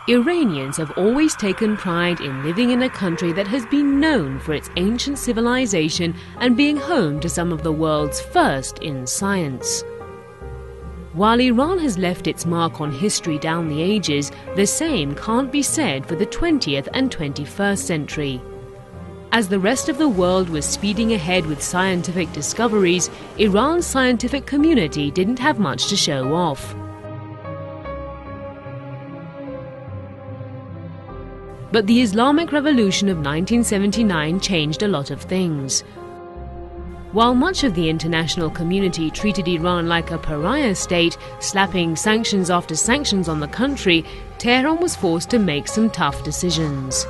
Iranians have always taken pride in living in a country that has been known for its ancient civilization and being home to some of the world's first in science. While Iran has left its mark on history down the ages, the same can't be said for the 20th and 21st century. As the rest of the world was speeding ahead with scientific discoveries, Iran's scientific community didn't have much to show off. But the Islamic Revolution of 1979 changed a lot of things. While much of the international community treated Iran like a pariah state, slapping sanctions after sanctions on the country, Tehran was forced to make some tough decisions.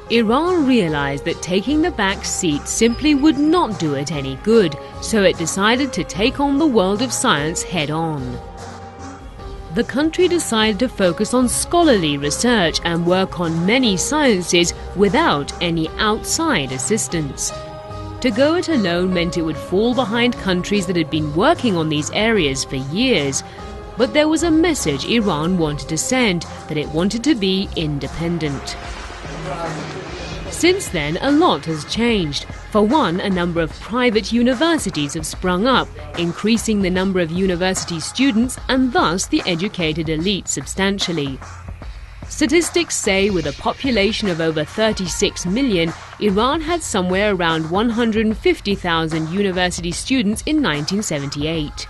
Iran realized that taking the back seat simply would not do it any good, so it decided to take on the world of science head-on. The country decided to focus on scholarly research and work on many sciences without any outside assistance. To go it alone meant it would fall behind countries that had been working on these areas for years. But there was a message Iran wanted to send, that it wanted to be independent. Since then, a lot has changed. For one, a number of private universities have sprung up, increasing the number of university students and thus the educated elite substantially. Statistics say with a population of over 36 million, Iran had somewhere around 150,000 university students in 1978.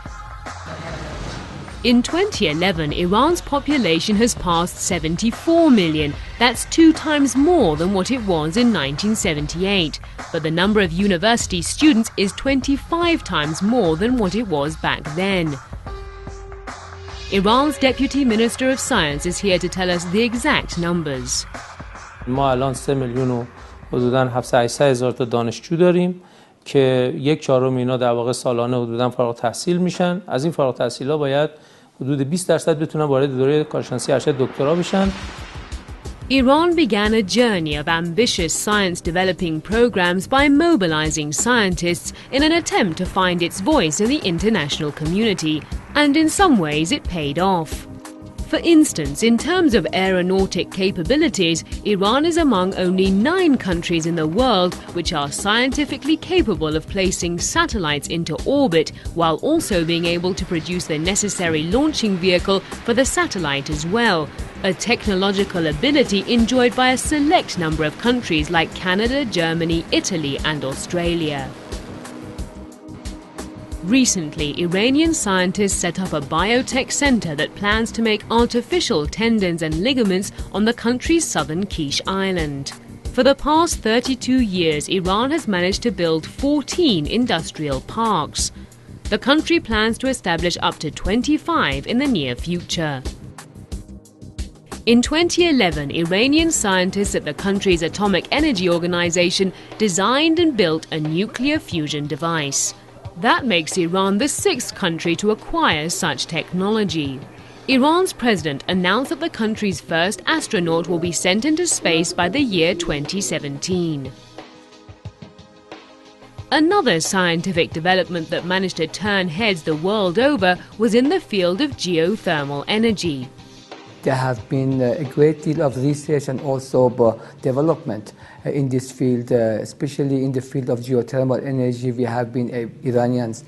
In 2011, Iran's population has passed 74 million. That's 2 times more than what it was in 1978. But the number of university students is 25 times more than what it was back then. Iran's Deputy Minister of Science is here to tell us the exact numbers. ما الان 3 میلیون و حدوداً 700,000 تا دانشجو داریم که 1/4 اینا در واقع سالانه حدوداً فارغ التحصیل میشن. از این فارغ التحصیل‌ها باید حدود 20% بتونن وارد دوره کارشناسی ارشد دکترا بشن. Iran began a journey of ambitious science-developing programs by mobilizing scientists in an attempt to find its voice in the international community, and in some ways it paid off. For instance, in terms of aeronautic capabilities, Iran is among only 9 countries in the world which are scientifically capable of placing satellites into orbit while also being able to produce the necessary launching vehicle for the satellite as well, a technological ability enjoyed by a select number of countries like Canada, Germany, Italy and Australia. Recently, Iranian scientists set up a biotech center that plans to make artificial tendons and ligaments on the country's southern Kish Island. For the past 32 years, Iran has managed to build 14 industrial parks. The country plans to establish up to 25 in the near future. In 2011, Iranian scientists at the country's Atomic Energy Organization designed and built a nuclear fusion device. That makes Iran the 6th country to acquire such technology. Iran's president announced that the country's first astronaut will be sent into space by the year 2017. Another scientific development that managed to turn heads the world over was in the field of geothermal energy. There have been a great deal of research and also development in this field, especially in the field of geothermal energy. We have been Iranians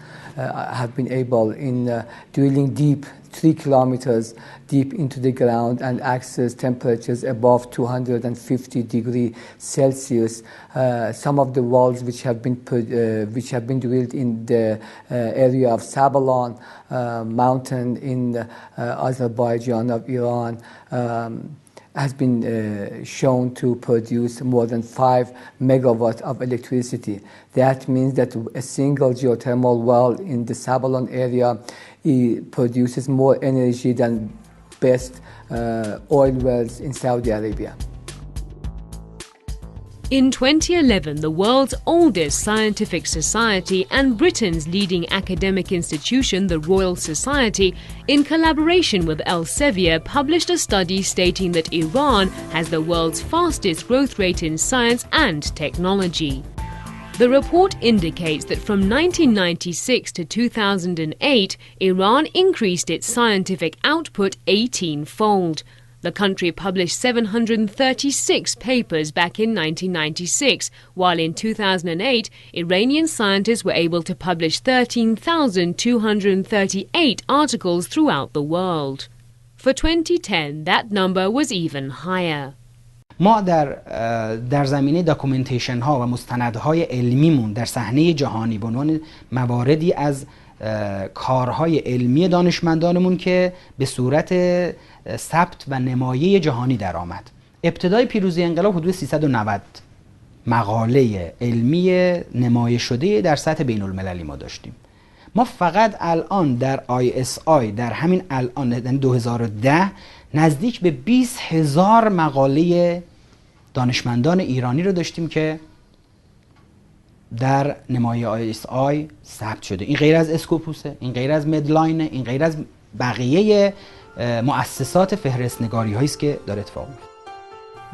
have been able in drilling deep, 3 kilometers deep into the ground and access temperatures above 250 degrees Celsius. Some of the wells which have been drilled in the area of Sabalan mountain in Azerbaijan of Iran has been shown to produce more than 5 megawatts of electricity. That means that a single geothermal well in the Sabalan area produces more energy than best oil wells in Saudi Arabia. In 2011, the world's oldest scientific society and Britain's leading academic institution, the Royal Society, in collaboration with Elsevier, published a study stating that Iran has the world's fastest growth rate in science and technology. The report indicates that from 1996 to 2008, Iran increased its scientific output 18-fold. The country published 736 papers back in 1996, while in 2008, Iranian scientists were able to publish 13,238 articles throughout the world. For 2010, that number was even higher. ما در زمینه داکومنتیشن ها و مستندهای علمیمون در صحنه جهانی به عنوان مواردی از کارهای علمی دانشمندانمون که به صورت ثبت و نمایه جهانی در آمد. ابتدای پیروزی انقلاب حدود 390 مقاله علمی نمایش شده در سطح بین المللی ما داشتیم. ما فقط الان در ISI در همین الان 2010 نزدیک به 20,000 مقاله دانشمندان ایرانی رو داشتیم که در نمایه ISI ثبت شده. این غیر از اسکوپوسه، این غیر از مدلاینه، این غیر از بقیه مؤسسات فهرستنگاری هایی است که داره اتفاق میفته.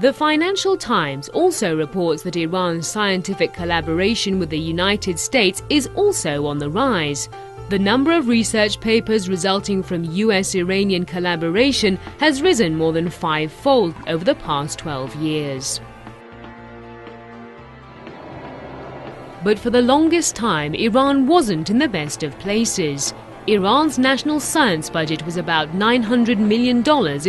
The Financial Times also reports that Iran's scientific collaboration with the United States is also on the rise. The number of research papers resulting from US-Iranian collaboration has risen more than 5-fold over the past 12 years. But for the longest time, Iran wasn't in the best of places. Iran's national science budget was about $900 million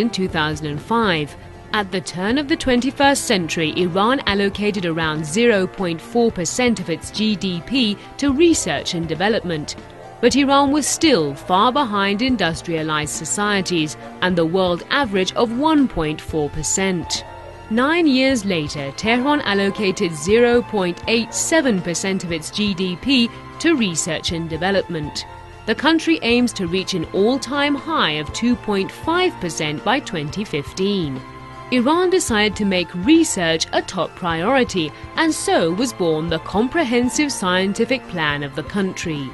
in 2005. At the turn of the 21st century, Iran allocated around 0.4% of its GDP to research and development. But Iran was still far behind industrialized societies and the world average of 1.4%. 9 years later, Tehran allocated 0.87% of its GDP to research and development. The country aims to reach an all-time high of 2.5% by 2015. Iran decided to make research a top priority, and so was born the Comprehensive Scientific Plan of the country.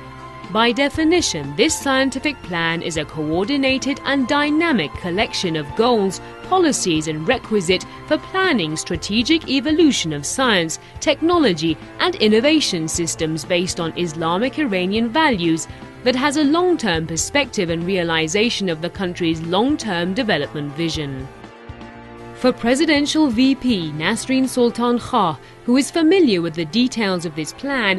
By definition, this scientific plan is a coordinated and dynamic collection of goals, policies and requisites for planning strategic evolution of science, technology and innovation systems based on Islamic Iranian values that has a long-term perspective and realization of the country's long-term development vision. For Presidential VP Nasreen Sultan Shah, who is familiar with the details of this plan,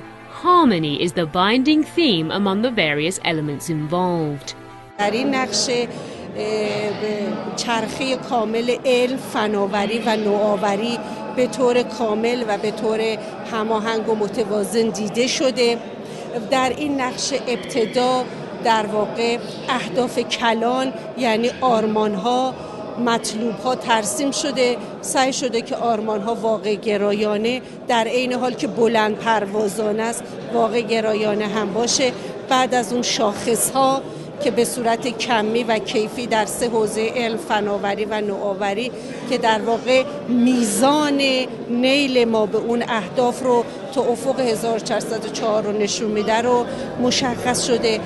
harmony is the binding theme among the various elements involved. در این نقشه چرخه کامل علم، فناوری و نوآوری به طور کامل و به طور هماهنگ و متوازن دیده شده. در این نقشه ابتدا در واقع اهداف کلان یعنی آرمان‌ها، مطلوب‌ها ترسیم شده، سعی شده که آرمان‌ها واقع گرایانه در عین حال که بلند پروازانه است واقع گرایانه هم باشه. بعد از اون شاخص‌ها که به صورت کمی و کیفی در 3 حوزه علم، فناوری و نوآوری که در واقع میزان نیل ما به اون اهداف رو تا افق 1404 رو نشون میده رو مشخص شده.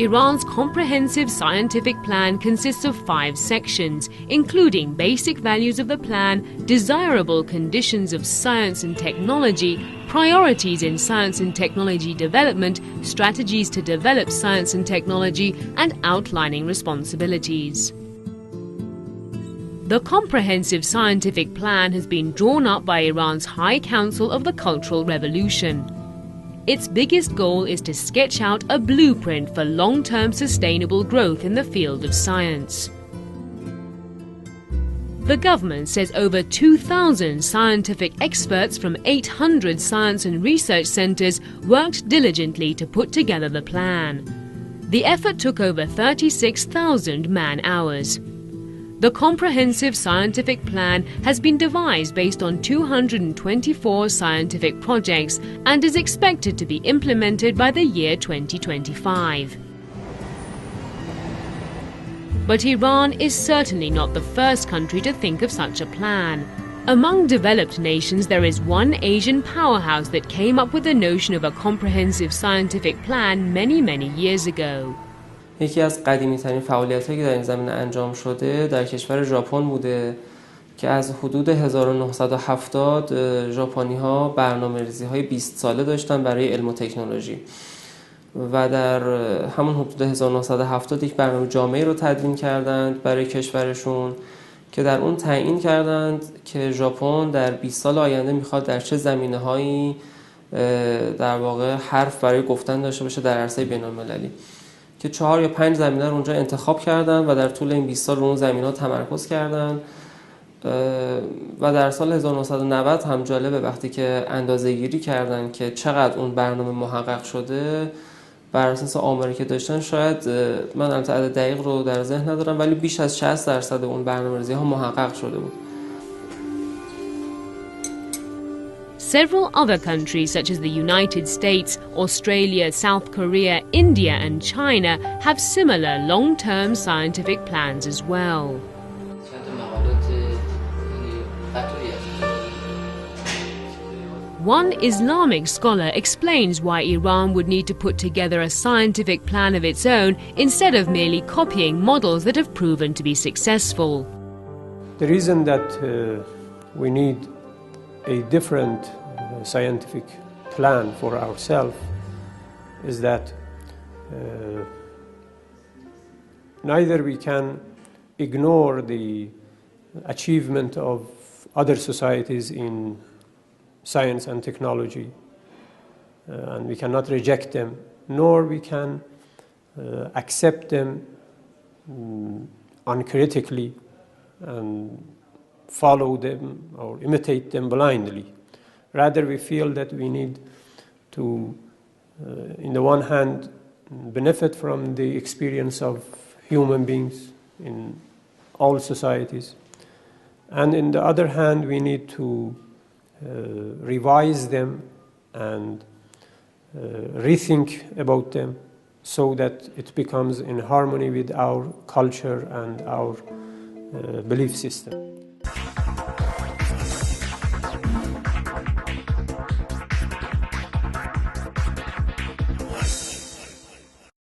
Iran's comprehensive scientific plan consists of 5 sections, including basic values of the plan, desirable conditions of science and technology, priorities in science and technology development, strategies to develop science and technology, and outlining responsibilities. The comprehensive scientific plan has been drawn up by Iran's High Council of the Cultural Revolution. Its biggest goal is to sketch out a blueprint for long-term sustainable growth in the field of science. The government says over 2,000 scientific experts from 800 science and research centers worked diligently to put together the plan. The effort took over 36,000 man-hours. The comprehensive scientific plan has been devised based on 224 scientific projects and is expected to be implemented by the year 2025. But Iran is certainly not the first country to think of such a plan. Among developed nations, there is one Asian powerhouse that came up with the notion of a comprehensive scientific plan many years ago. یکی از قدیمی‌ترین فعالیت‌هایی که در این زمینه انجام شده در کشور ژاپن بوده که از حدود 1970 ژاپنی‌ها برنامه‌ریزی‌های 20 ساله داشتن برای علم و تکنولوژی و در همون حدود 1970 یک برنامه جامعی رو تدوین کردند برای کشورشون که در اون تعیین کردند که ژاپن در 20 سال آینده میخواد در چه زمینه‌هایی در واقع حرف برای گفتن داشته باشه در عرصه بین‌المللی، که 4 یا 5 زمینه رو اونجا انتخاب کردن و در طول این 20 سال رو اون زمینه‌ها تمرکز کردن. و در سال 1990 هم جالبه وقتی که اندازه‌گیری کردن که چقدر اون برنامه محقق شده، بر اساس آماری که داشتن، شاید من البته عدد دقیق رو در ذهن ندارم ولی بیش از 60% اون برنامه‌ریزی‌ها محقق شده بود. Several other countries such as the United States, Australia, South Korea, India and China have similar long-term scientific plans as well. One Islamic scholar explains why Iran would need to put together a scientific plan of its own instead of merely copying models that have proven to be successful. The reason that we need a different scientific plan for ourselves is that neither we can ignore the achievement of other societies in science and technology, and we cannot reject them, nor we can accept them uncritically and follow them or imitate them blindly. Rather, we feel that we need to, in the one hand, benefit from the experience of human beings in all societies, and in the other hand, we need to revise them and rethink about them so that it becomes in harmony with our culture and our belief system.